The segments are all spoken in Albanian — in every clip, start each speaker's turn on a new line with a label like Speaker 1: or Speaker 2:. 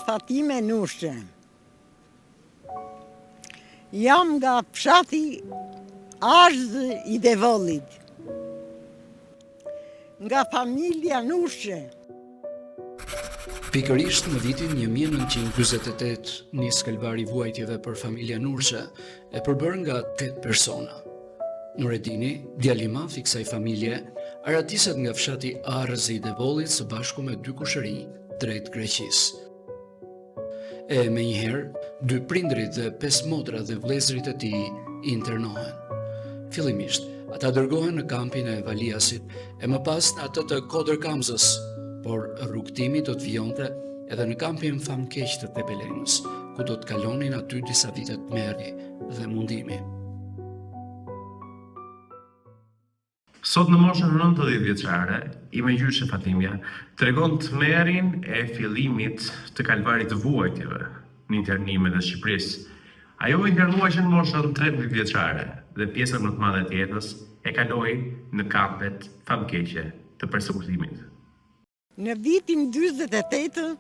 Speaker 1: Fatime Nushe. Jam nga fshati Arzë i Devollit. Nga familja Nushe.
Speaker 2: Pikërisht në vitin 1948 nis kalvari vuajtjeve për familja Nushe e përbër nga 8 persona. Nuretini, djali i madh i kësaj familje, aratiset nga fshati Arzë i Devollit së bashku me 2 kushërinj drejt Greqisë. E menjëherë, 2 prindrit dhe 5 motra dhe vëllezërit e tij internohen. Fillimisht, ata dërgohen në kampin e Valiasit e më pas në atë të Kodërkamzës, por rrugtimi do të vijonte edhe në kampin famkeq të Tepelenës, ku do të kalonin aty disa vite tmerri dhe mundimi.
Speaker 3: Sot në moshën 90 vjeçare, ime gjyshe Fatimja tregon tmerrin e fillimit të kalvarit të vuajtjeve në internimet e Shqipërisë. Ajo internua që në moshën 13 vjeçare dhe pjesën më të madhe të jetës e kaloi në kampet famkeqe të përsekutimit.
Speaker 1: Në vitin 48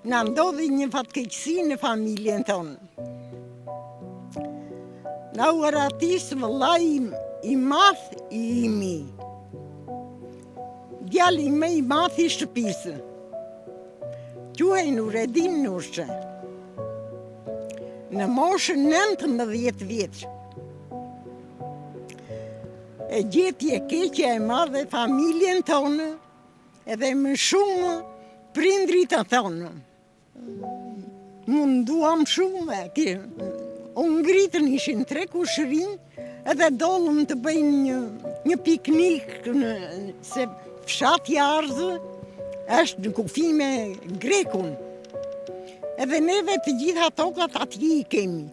Speaker 1: na ndodhi një fatkeqësi në familjen tonë. Na u aratis vëllai i madh i imi. Djali më i madh i shtëpisë. Quhej Nurettin Nushe. Në moshën 19 vjeç. E gjeti e keqja e madhe familjen tonë edhe më shumë prindrit e tonë. Munduam shumë, unë ngritën ishin 3 kushërinj edhe dollëm të bëjnë një piknik, se fshati Arzë është në kufi me Grekun. Edhe neve të gjitha tokat atje i kemi.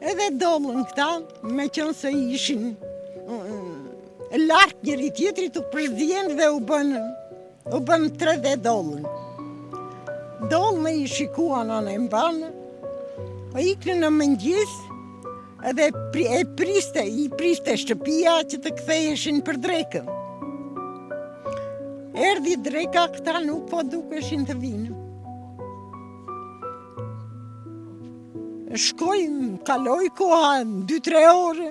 Speaker 1: Edhe dollën këta, me qënë se ishin lartë njëri tjetrit u përzien dhe u bën 3 dhe dollën. Dollën i shikuan anë e mbanë, o iknë në mëngjes, edhe i priste shtëpia që të ktheheshin për drekën. Erdhi dreka, këta nuk po dukeshin të vinë. Kaloi koha 2-3 ore,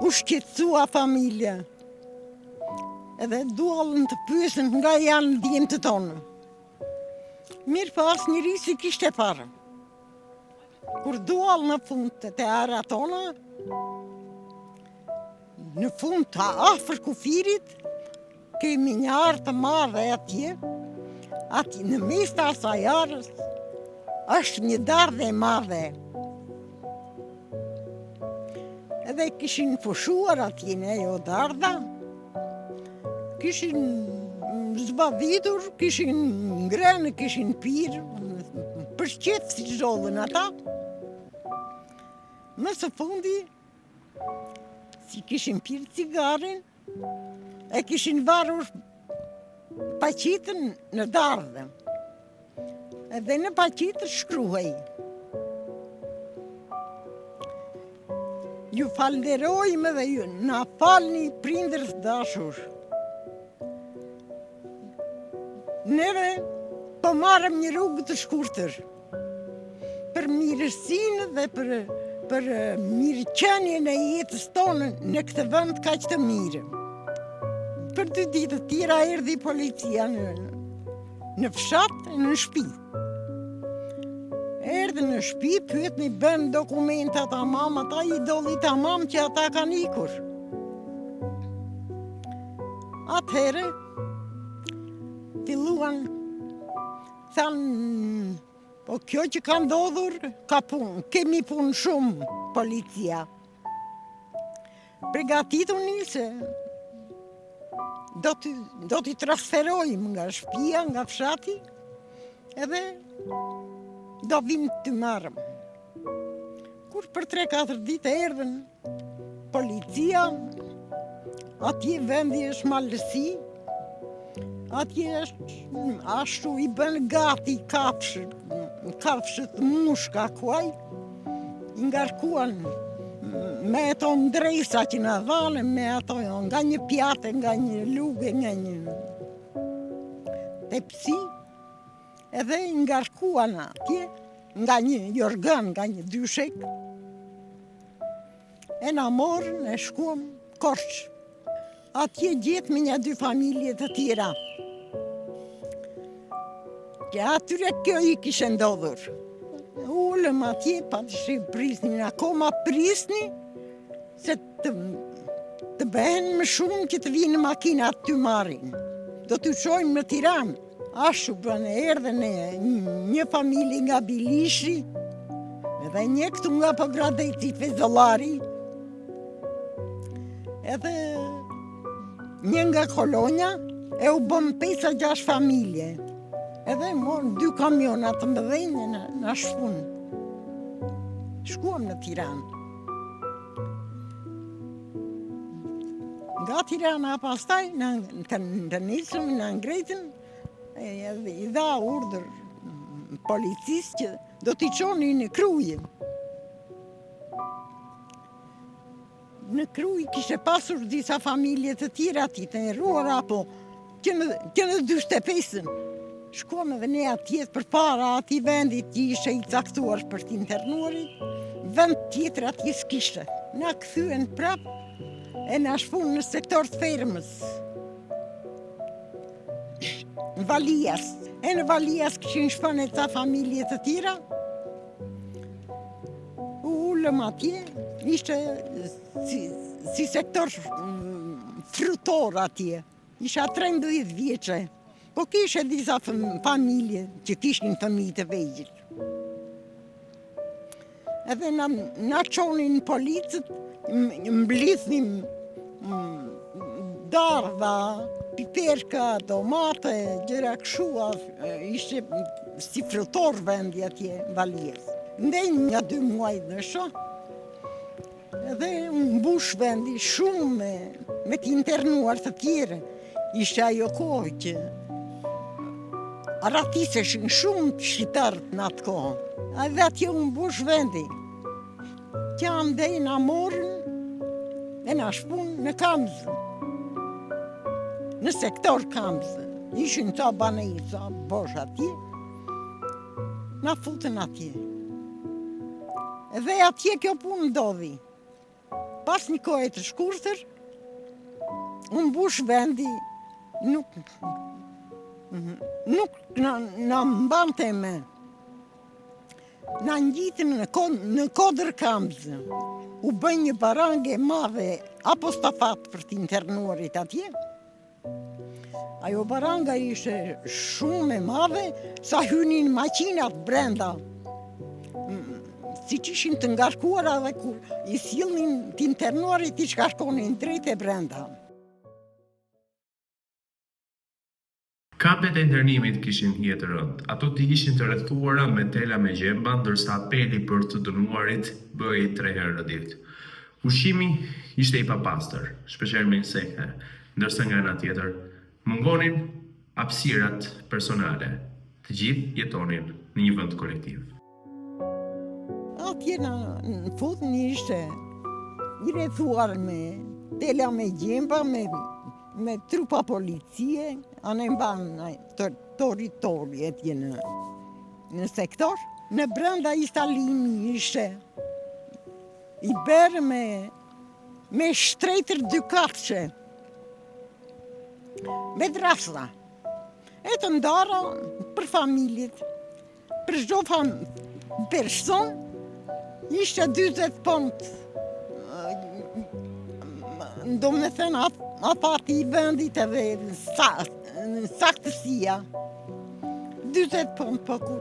Speaker 1: u shqetësua familja. Edhe duallën të pyesin nga janë djemtë tonë. Mirë pas njëri si kishte parë. Kur duall në fund të ara tona, në fund të afër kufirit, kemi një arë të madhe atje në mes të asaj arës, është një dardhë e madhe. Edhe kishin fushuar atje në ajo dardha, kishin zbavitur, kishin ngrenë, kishin pirë, për shqetë si zhodhën ata. Më së fundi, si kishin pirë cigarin, e kishin varur paqitën në dardhë. Edhe në paqitë shkruhej: ju falderojmë dhe ju na falni prindërs dashur. Neve po marrëm një rrugë të shkurtër për mirësinë dhe për mirëqenien e jetës tonë në këtë vend kaq të mirë. Për 2 ditë të tjera erdhi policia në fshat, në shtëpi. Erdhi në shtëpi, pyetni bën dokumentat tamam, ata i dolli tamam që ata kanë ikur. Atëherë filluan, thanë, po kjo që ka ndodhur, ka punë, kemi punë shumë, policia. Përgatituni se do t'i transferojmë nga shtëpia, nga fshati, edhe do vim të marrëm. Kur për 3-4 ditë erdhen policia, atje vendi është malësi, atje është ashtu i bën gati kafshët mushka kuaj, i ngarkuan me ato ndresa që na dhanë, me ato nga një pjatë, nga një lugë, nga një tepsi, edhe ngarkuan atje, nga një jorgan, nga një dyshek, e na morën e shkuam Korç. Atje gjetë me një 2 familje të tjera. Që atyre kjo i kishe ndodhur. Ullëm atje, pa të prisnin, akoma prisni, se të bëhen më shumë që të vinë makinat të marrin. Do të shojnë në Tiranë. Ashtu bënë erdhen një familje nga Bilishi, edhe një këtu nga Pogradeci Fezollari, edhe një nga Kolonja, e u bëm 5-6 familje. Edhe morën 2 kamionat të mëdhenj na shpunë. Shkuam në Tiranë. Nga Tirana pastaj, të nisëm, në ngretën, i dha urdhër policisë që do t'i çonin në Krujë. Në Krujë kishe pasur disa familje të tjera ti të nderuara, apo që në 45-ën. Shkuam edhe ne atje përpara atij vendit që ishte i caktuar për të internuarit, vend tjetër atje s'kishte. Na kthyen prap e na shpunë në sektor të Fermës. Në Valijas. E në Valijas kishin shpënë ca familje të tjera. Ullëm atje, ishte si sektor frutor atje. Isha 13 vjeçe. Po kishe disa familje që kishin fëmijë të vegjël. Edhe na çonin policët, mblidhnim dardha, piperka, domate, gjëra kështu, ishte si frutor vendi atje, Valjes. Ndej nga 2 muaj në shoh, edhe mbush vendi shumë me të internuar të tjerë. Ishte ajo kohë që ratiseshin shumë të shqitarët në atë kohë. Edhe atje u mbush vendi. Që andej na morën e na shpunë në Kamzë. Në sektor Kamzë. Ishin ca banej, ca bosh atje. Na futën atje. Edhe atje kjo punë ndodhi. Pas një kohë të shkurtër, u mbush vendi, nuk na mbante me. Na ngjitën në Kodër Kamzë. U bën një barangë e madhe apostafat për të internuarit atje. Ajo baranga ishte shumë e madhe, sa hynin makinat brenda. Si që ishin të ngarkuara dhe kur i sillnin të internuarit i shkarkonin drejt e brenda.
Speaker 3: Kampet e internimit kishin hije të rëndë. Ato të ishin të rrethuara me tela me gjemba, ndërsa apeli për të dënuarit bëhej 3 herë në ditë. Ushqimi ishte i papastër, shpeshherë me insekte, ndërsa nga ana tjetër mungonin hapësirat personale. Të gjithë jetonin në një vend kolektiv.
Speaker 1: Atje në futën ishte i rrethuar me tela me gjemba, me trupa policie, anë mban toritori atje në sektor. Në brenda instalimi ishte i bërë me shtretër 2 katëshe, me drasa. E të ndara për familjet, për çdo person, ishte 40 pont. Do me thënë apati i vendit edhe saktësia. 40 pont, po kur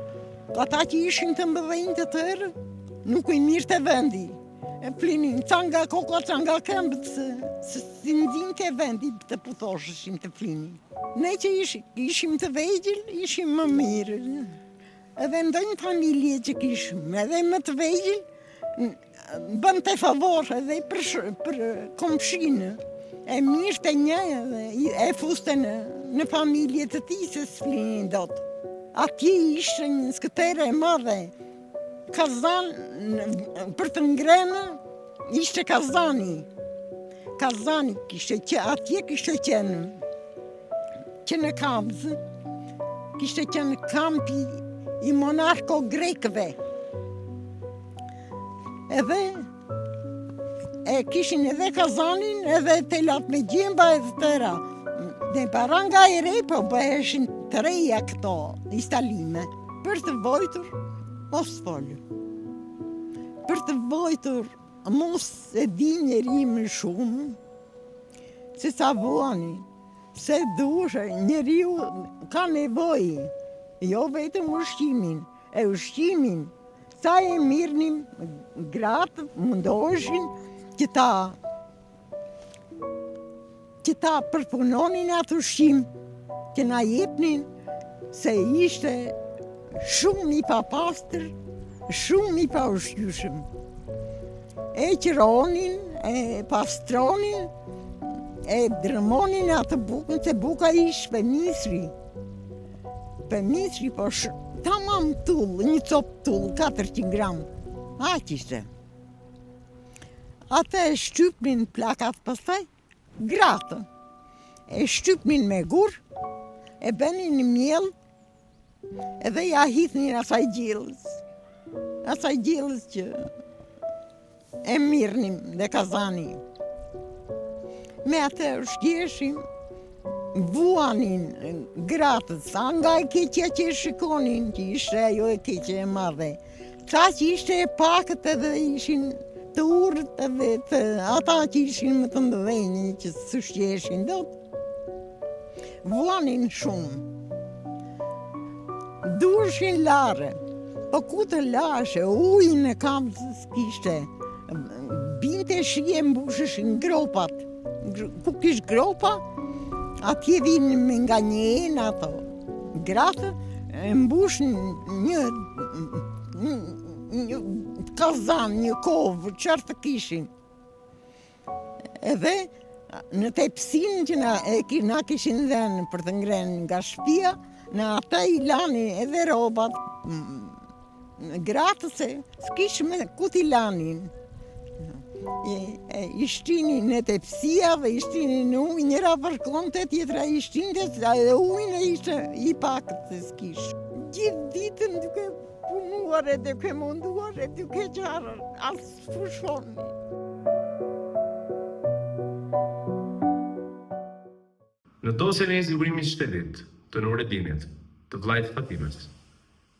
Speaker 1: ata që ishin të mbëdhenj të tërë, nuk i mirë të vendi. E flinin ca nga koka, ca nga këmbët, se si nxinte vendi të putosheshin të flinin. Ne që ishim të vegjël, ishim më mirë. Edhe ndonjë familje që kishim, edhe më të vegjël, bën të favor edhe për komshinë. E mirë të një e fuste në familje të ti se s'flinin dot. Atje ishte një skëtere e madhe. Kazan, për të ngrenë, ishte kazani. Kazani kishte që atje kishte qenë. Që në Kamzë, kishte qenë kampi i monarko grekëve. Edhe e kishin edhe kazanin, edhe telat me gjimba edhe tëra. Dhe para nga e re, po bëheshin të reja këto instalime. Për të vojtur, mos folju. Për të vojtur, mos e di njeri më shumë, se sa vuani, se dushe, njeriu ka nevojë, jo vetëm ushqimin, e ushqimin, sa e mirnim gratë, mundoheshin që ta përpunonin atë ushqim, që na jepnin, se ishte shumë i papastër, shumë i pa ushqyshëm. E qëronin, e pastronin, e drëmonin atë bukën, se buka ishte pemisri. Pemisri, po tamam tull, një cop tull, 400 gram. Aq ishte. Ata e shtypnin plakat pastaj, gratë. E shtypnin me gur, e bënin miell, edhe ja hithnin asaj gjillës. Asaj gjillës që e mirnim dhe kazani. Me atë shgjeshim, vuanin gratët, sa nga e keqja që shikonin, që ishte ajo e keqja e madhe. Sa që ishte e pakët edhe ishin të urët edhe ata që ishin më të ndëdhenjë, që së shqeshin dot, vuanin shumë. Durshin lare, po ku të lashe, ujnë e kamës s'kishte. Binte shije mbusheshin gropat. Ku kish gropa, atje vinë me nga njën ato. Gratë e mbushin një kazan, një kovë, qërë të kishin. Edhe në tepsin që na kishin dhenë për të ngrenë nga shtëpia, në ata i lani edhe robat, gratë se s'kishme ku t'i lanin. I shtinin në tepsia dhe i shtinin në ujë, njëra përkonte, tjetra i shtinte, edhe ujnë ishte i pakët se s'kish. Gjithë ditën duke punuar e duke munduar e duke qarë, as fushoni.
Speaker 3: Në dosjen e zgjurimit shtetit të Nureddinit, të vllajt Fatimes,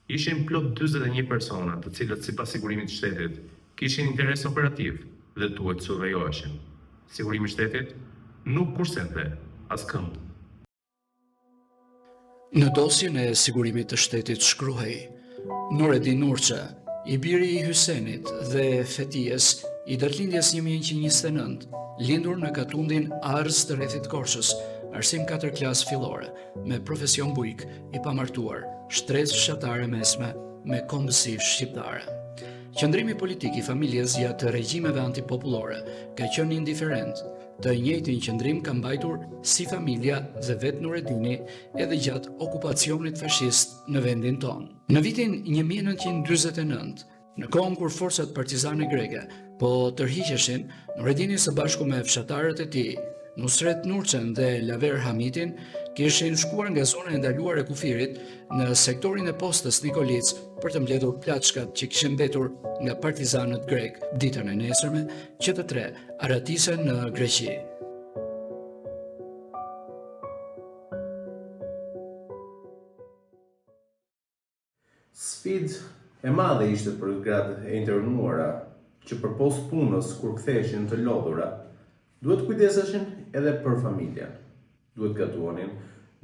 Speaker 3: ishin plot 41 persona, të cilët sipas sigurimit të shtetit kishin interes operativ dhe duhet survejoheshin. Sigurimi i shtetit nuk kursente askënd.
Speaker 2: Në dosjen e sigurimit të shtetit shkruhej: Nureddin Nurça, i biri i Hysenit dhe Fetijes, i datëlindjes 1929, lindur në Katundin Arës të rrethit Korçës, arsim 4 klasë fillore, me profesion bujk, i pamartuar, shtresë fshatare mesme, me kombësi shqiptare. Qëndrimi politik i familjes gjatë regjimeve antipopullore ka qenë indiferent, të njëjtin qëndrim ka mbajtur si familja dhe vetë Nureddini edhe gjatë okupacionit fashist në vendin tonë. Në vitin 1949, në kohën kur forcat partizane greke po tërhiqeshin, Nureddini së bashku me fshatarët e tij, Nusret Nurçën dhe Laver Hamitin, kishin shkuar nga zona e ndaluar e kufirit në sektorin e postës Nikolic për të mbledhur plaçkat që kishin mbetur nga partizanët grek ditën e nesërme që të tre aratisen në Greqi.
Speaker 3: Sfidë e madhe ishte për gratë e internuara që përpos punës kur ktheheshin të lodhura, duhet kujdeseshin edhe për familjen. Duhet gatuonin,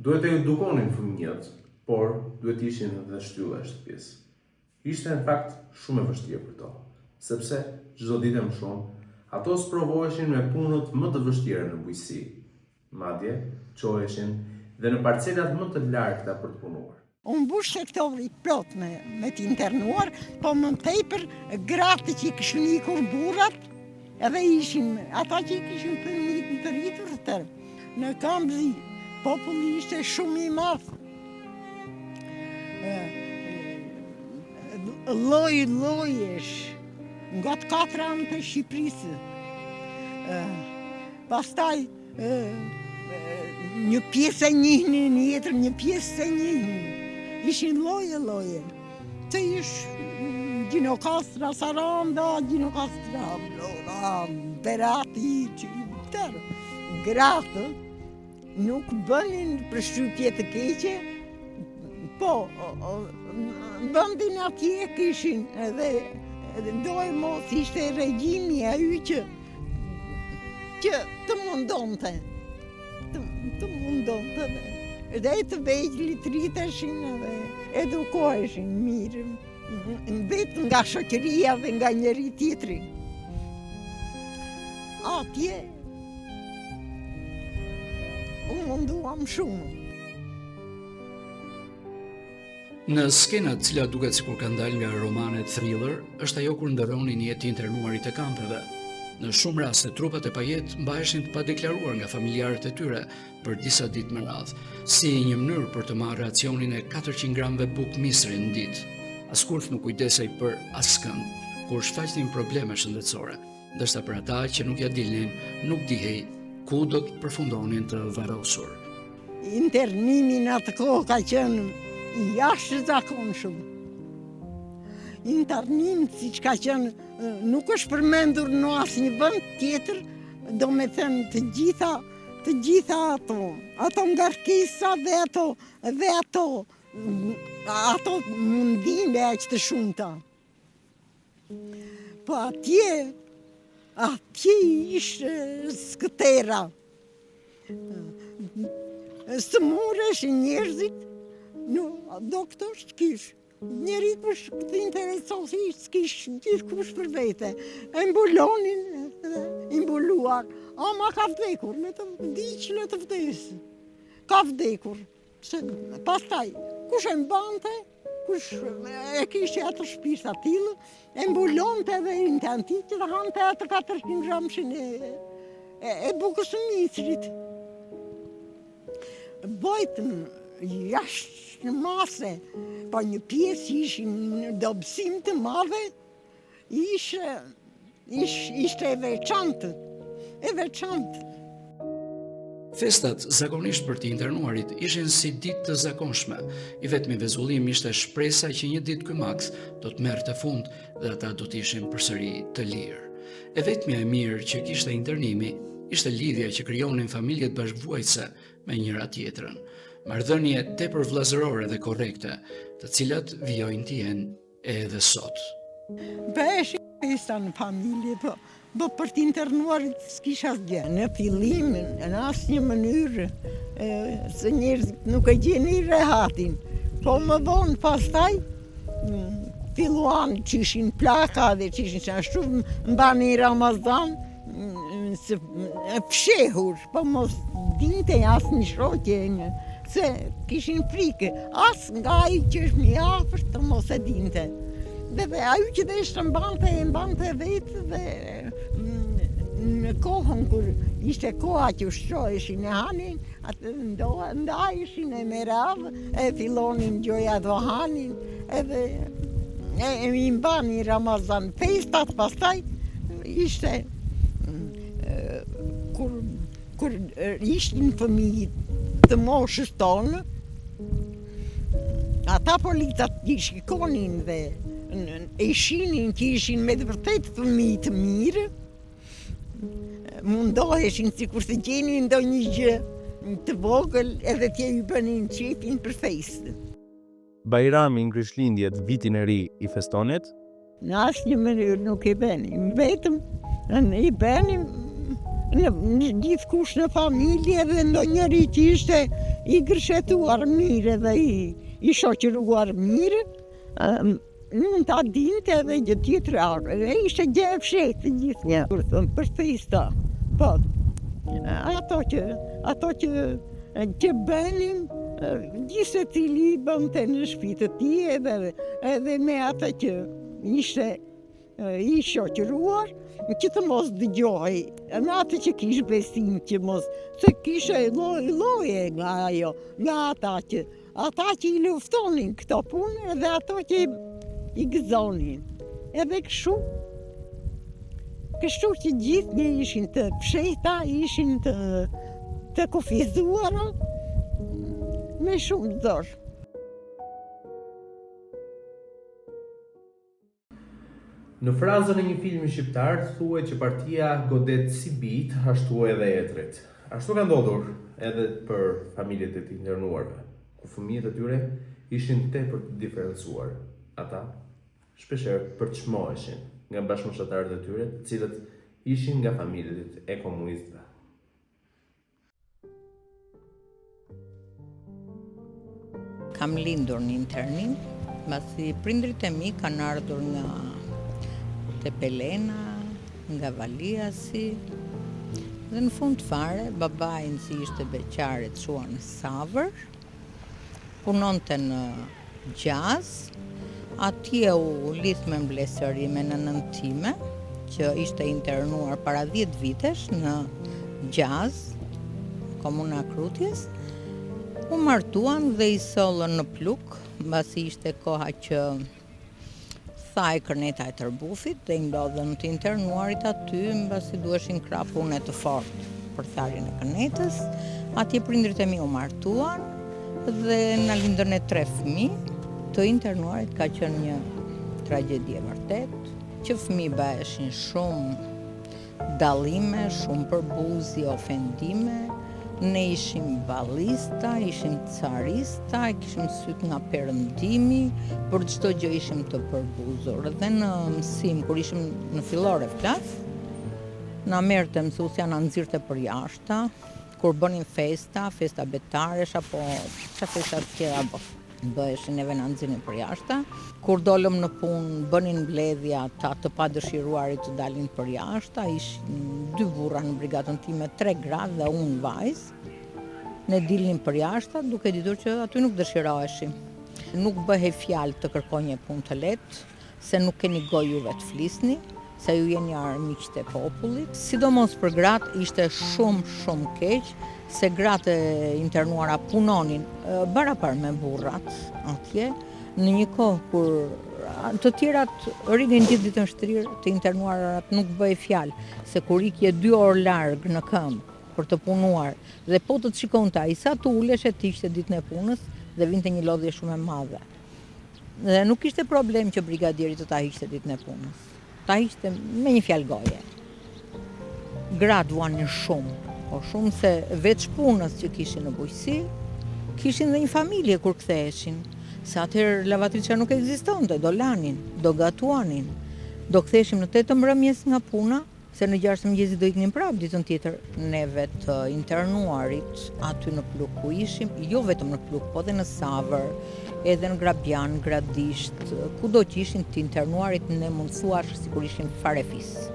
Speaker 3: duhet e edukonin fëmijët, por duhet ishin edhe shtylla e shtëpisë. Ishte në fakt shumë e vështirë për to, sepse çdo ditë më shumë ato sprovoheshin me punët më të vështira në bujqësi. Madje çoheshin dhe në parcelat më të largëta për të punuar.
Speaker 1: Unë mbush sektori plot me t'internuar, po më tepër gratë që i kishin ikur burrat, edhe ishin ata që i kishin të rritur të tërë. Në Kamzi, populli ishte shumë i madh. Lloj-llojesh, nga të 4 anë të Shqipërisë. Pastaj një pjesë e njihnin, tjetër një pjesë e njihnin. ishin loje. Të ish Gjinokastra, Saranda, Gjinokastra, Berati, gratë, nuk bënin përshtypje të keqe, po, bëndin atje kishin edhe dojë mos ishte regjimi ai që të mundonte. Të mundonte dhe të vegjlit rriteshin dhe edukoheshin mirë, vetë nga shoqëria dhe nga njëri tjetri. Atje u munduam shumë.
Speaker 2: Në skenat cila duket sikur ka dalë nga romanet thriller, është ajo kur ndërronin jetë internuarit e kampeve. Në shumë raste trupat e pajet mbaheshin të padeklaruar nga familjarët e tyre për disa ditë me radhë, si një mënyrë për të marrë racionin e 400 gramve bukë misri në ditë. Askush nuk kujdesej për askënd kur shfaqnin probleme shëndetësore, ndërsa për ata që nuk ja dilnin, nuk dihej ku do të përfundonin të varrosur.
Speaker 1: Internimi në atë kohë ka qenë i jashtëzakonshëm. Internim, siç ka qenë, nuk është përmendur në asnjë vend tjetër, do me thënë të gjitha ato ngarkesa dhe ato mundime aq të shumta. Po atje ishte skëtera. Së moreshin njerëzit, doktor s'kish. Njeri për të interesosi s'kish gjithkush për vete. E mbulonin, imbuluar. Ama ka vdekur, le të vdesë. Ka vdekur. Pastaj, kush e mbante, kush e kishte atë shtëpisë atillë, e mbulonte dhe intentit dhe hante atë 400 gramshin e bukës së misrit. Bojtën jashtë në mase, po një pjesë ishin në dobësim të madhe, ishte e veçantë.
Speaker 2: Festat zakonisht për të internuarit ishin si ditë të zakonshme. I vetmi vezullim ishte shpresa që një ditë ky maks do të merrte fund dhe ata do të ishin përsëri të lirë. E vetmja e mirë që kishte internimi ishte lidhja që krijonin familjet bashkëvuajtëse me njëra tjetrën. Marrëdhënie tepër vëllazërore dhe korrekte, të cilat vijojnë të jenë edhe sot.
Speaker 1: Bëheshin festa në familje, po për të internuarit s'kisha asgjë. Në fillim, në asnjë mënyrë, se njerëzit nuk e gjeni rehatin. Po më vonë pastaj, filluan që ishin plaka dhe që ishin ashtu, mbani Ramazan, e fshehur, po mos dinte asnjë shoqe, se kishin frikë, as nga ai që është më afër të mos e dinte. Dhe ajo që dhe ishte mbante vetë dhe në kohën kur ishte koha që ushtroheshin e hanin, atë ndajshin e me radhë, e fillonin gjoja do hanin, edhe e mi mbani Ramazan festat, pastaj ishte kur ishin fëmijët të moshës tonë, ata policat i shikonin dhe e shinin që ishin me të vërtet fëmijë të mirë, mundoheshin sikur të gjenin ndonjë gjë të vogël edhe t'ja i bënin qepin për festë.
Speaker 4: Bajrami në Krishtlindjet vitin e ri i festonit?
Speaker 1: Në asnjë mënyrë nuk i bënim, vetëm i bënim në gjithkush në familje dhe ndonjëri që ishte i gërshetuar mirë dhe i shoqëruar mirë, mund ta dinte edhe gjë tjetër, dhe ishte gjë e fshehtë gjithnjë për festa. Po, ato që bënim, gjithse cili bënte në shtëpi të tij edhe me atë që ishte i shoqëruar, që të mos dëgjohej, në atë që kishte besim që mos, se kishte lloje nga ajo, nga ata që i luftonin këto punë edhe ato që i gëzonin. Edhe kështu që gjithë ishin të fshehta, ishin të kufizuara me shumë dorë.
Speaker 3: Në frazën e një filmi shqiptar thuhet që partia godet si bijt, ashtu edhe etrit. Ashtu ka ndodhur edhe për familjet e të internuarve, ku fëmijët e tyre ishin tepër të diferencuar. Ata shpeshherë përçmoheshin nga bashkëmoshatarët e tyre, të cilët ishin nga familjet e komunistëve.
Speaker 5: Kam lindur në internim, mbasi prindrit e mi kanë ardhur nga Tepelena, nga Valiasi, dhe në fund fare, babajnë si ishte beqare të shuar në Savër, punonte në Gjaz, atje u lidh me mbledhëri në nënën time, që ishte internuar para 10 vitesh në Gjaz, komuna Krutjes, u martuan dhe i sollën në pluk, mbasi ishte koha që thaj kërneta e tërbufit dhe i ndodhën të internuarit aty, mbasi duheshin krah pune të fortë për tharjen e kërnetës. Atje prindrit e mi u martuan dhe na lindën e 3 fëmijë. Të internuarit ka qenë një tragjedi e vërtet, që fëmijë bëheshin shumë dallime, shumë përbuzi, ofendime. Ne ishim ballista, ishim carista, kishim syt nga perëndimi, për çdo gjë ishim të përbuzur. Dhe në mësim, kur ishim në fillore klas, na merrte mësuesja na nxirrte për jashta, kur bënin festa betaresh apo çfarë festa të tjera bëheshin, neve na nxirrnin për jashta. Kur dolëm në punë, bënin mbledhja ata të padëshiruarit të dalin për jashta, ishin 2 burra në brigadën time, 3 gra dhe unë vajzë. Ne dilnin për jashta duke ditur që aty nuk dëshiroheshim. Nuk bëhej fjalë të kërkonje punë të lehtë, se nuk keni gojë juve të flisni, se ju jeni armiqtë e popullit. Sidomos për gratë ishte shumë keq, se gratë e internuara punonin barapar me burrat atje, në një kohë kur të tjerat rrinin gjithë ditën shtrirë, të internuarat nuk bëhej fjalë, se kur ikje 2 orë larg në këmbë për të punuar, dhe po të shikonte ai sa të uleshe të ishte ditën e punës dhe vinte një lodhje shumë e madhe. Dhe nuk ishte problem që brigadieri të ta hiqte ditën e punës. Ta hiqte me një fjalë goje. Gratë vuanin shumë, po shumë se veç punës që kishin në bujqësi, kishin dhe një familje kur ktheheshin. Se atëherë lavatriçja nuk ekzistonte, do lanin, do gatuanin. Do ktheheshim në 8 mbrëmjes nga puna, se në 6 mëngjesi do iknin prapë ditën tjetër. Neve të internuarit aty në pluk ku ishim, jo vetëm në pluk, po dhe në Savër, edhe në Grabjan, Gradisht, kudo që ishin të internuarit ne mundsuar sikur ishim farefis.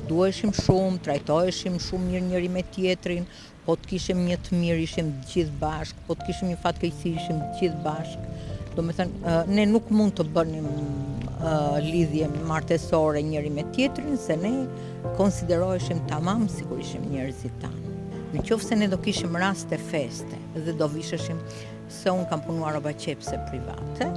Speaker 5: Duheshim shumë, trajtoheshim shumë mirë njëri me tjetrin, po të kishim një të mirë ishim gjithë bashkë, po të kishim një fatkeqësi ishim gjithë bashkë. Do me thënë, ne nuk mund të bënim lidhje martesore njëri me tjetrin, se ne konsideroheshim tamam sikur ishim njerëzit tanë. Në qoftë se ne do kishim raste feste dhe do visheshim, se unë kam punuar roba qepse private,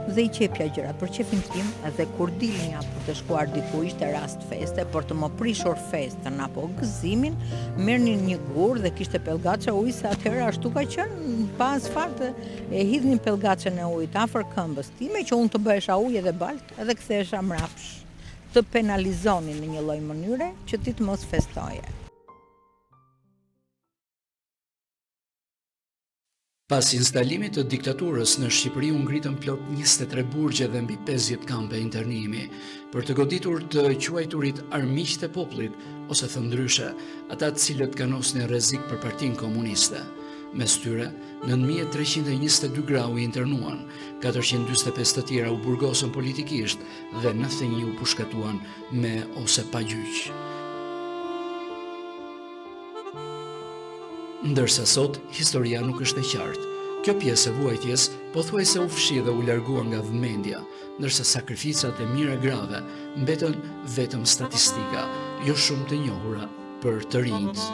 Speaker 5: dhe i qepja gjërat për qefin tim, edhe kur dilnja për të shkuar diku ishte rast feste, për të më prishur festën apo gëzimin, merrnin një gur dhe kishte pellgaça ujë, se atëherë ashtu ka qenë, pas farte e hidhnin pellgacën e ujit afër këmbës time, që unë të bëhesha ujë edhe balt, edhe kthehesha mrapsh. Të penalizonin në një lloj mënyre që ti të mos festoje.
Speaker 2: Pas instalimit të diktaturës në Shqipëri u ngritën plot 23 burgje dhe mbi 50 kampe internimi, për të goditur të quajturit armiqtë e popullit, ose thënë ndryshe, ata të cilët kanosnin rrezik për Partinë Komuniste. Mes tyre, 9322 gra u internuan, 445 të tjera u burgosën politikisht dhe 91 u pushkatuan me ose pa gjyq. Ndërsa sot, historia nuk është e qartë. Kjo pjesë e vuajtjes pothuajse u fshi dhe u largua nga vëmendja, ndërsa sakrificat e mira grave mbetën vetëm statistika, jo shumë të njohura për të rinjt.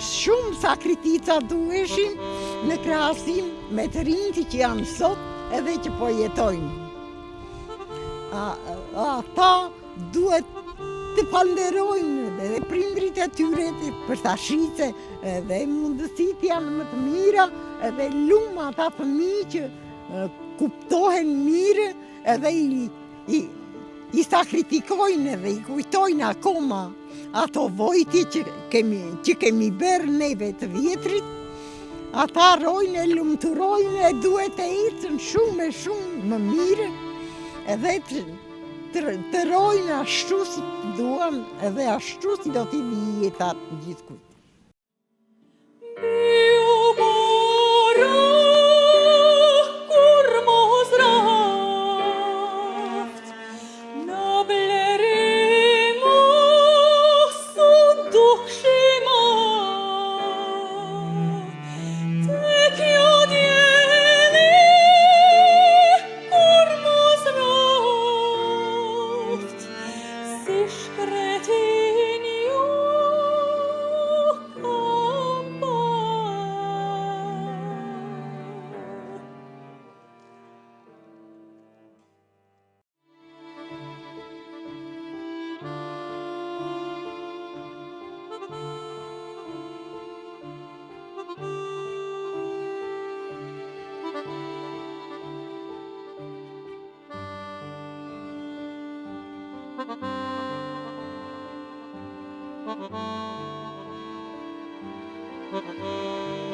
Speaker 1: Shumë sakrifica duheshin në krahasim me të rinjt që janë sot edhe që po jetojnë. Ata duhet të falënderojnë dhe prindrit e tyre për thashice dhe mundësit janë më të mira edhe lumë ata fëmijë që kuptohen mirë edhe i sakrifikojnë dhe i kujtojnë akoma ato vojtje që kemi bërë neve të vjetrit, ata rojnë e lumturojnë e duhet e ecën shumë më mirë edhe të rojnë ashtu si duan edhe ashtu si do t'i vi jetat gjithkujt.
Speaker 6: Thank you.